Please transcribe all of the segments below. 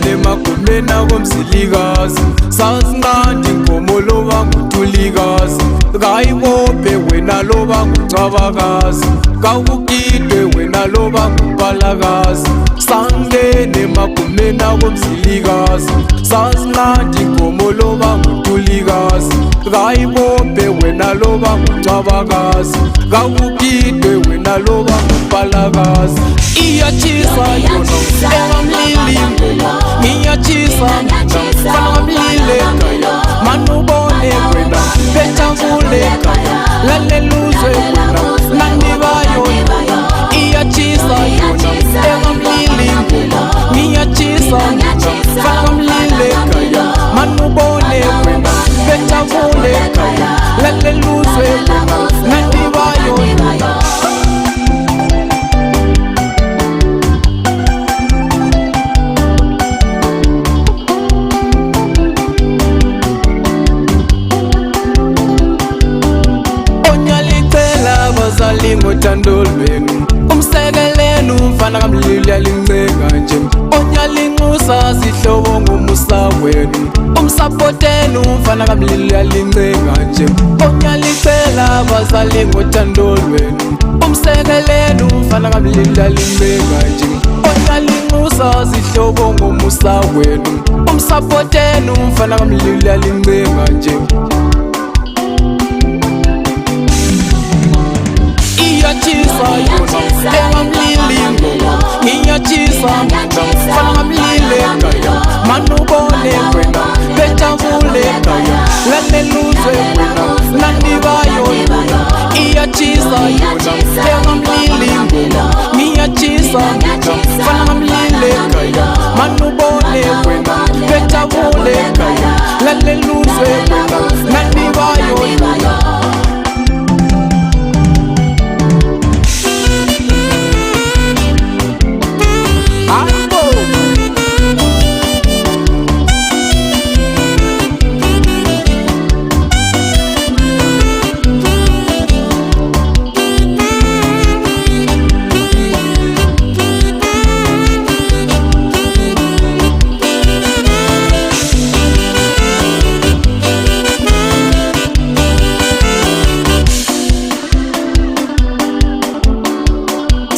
Sangene magumena komsilikazi sasinqandi inkomo loba ngutulikazi kayibophe wena loba ngucabakazi kawukidwe wena loba ngupalakazi sangene magumena komsilikazi sasinqandi inkomo loba ngutulikazi kayibophe wena loba ngucabakazi kawukidwe wena loba ngupalakazi iyachisa yona engamlilingo ngiyachisa fana ngamlile kaya manubone wena bethavule kaya laleluzwe wena nandibayo iyachisa yona engamlilingo ngiyachisa fana ngamlile kaya manubone wena bethavule kaya laleluzwe wena nandibayo ngothandolweni umsekeleni umfana kamlili alincenga nje onyalinxusa sihlobo ngomusa wenu umsapoteni umfana kamlili alincenga nje onyalicela abazali ngothandolweni umsekeleni umfana kamlili alincenga nje onyalinxusa sihlobo ngomusa wenu umsapoteni umfana kamlili alincenga nje ngiyachisa yona engamlilingo ngiyachisa fana ngamlile kaya manubone wena bethavule kaya laleluzwe wena nandibayo iyachisa yona engamlilingo ngiyachisa fana ngamlile kaya manubone wena bethavule kaya laleluzwe wena nandibayo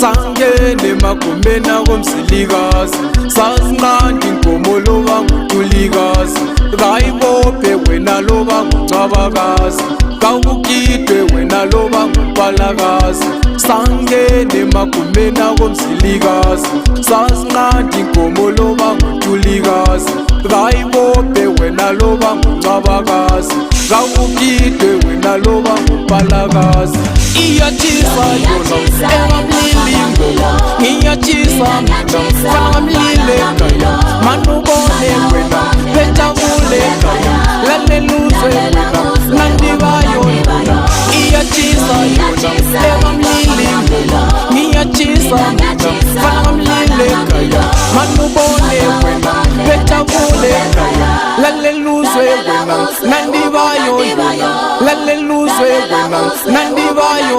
sangene magumena komsilikazi sasinqandi inkomo loba ngutulikazi kayibophe wena loba ngucabakazi kawukidwe wena loba ngupalakazi sangene magumena komsilikazi sasinqandi inkomo loba ngutulikazi kayibophe wena loba ngucabakazi kawukidwe wena loba ngupalakazi iyachisa yona engamlilingo ngiyachisa fana ngamlile kaya manubone wena bethavule kaya laleluzwe wena nandibayo iyachisa yona engamlilingo ngiyachisa fana ngamlile kaya manubone wena bethavule kaya laleluzwe wena nandibayo laleluzwe wena nandibayo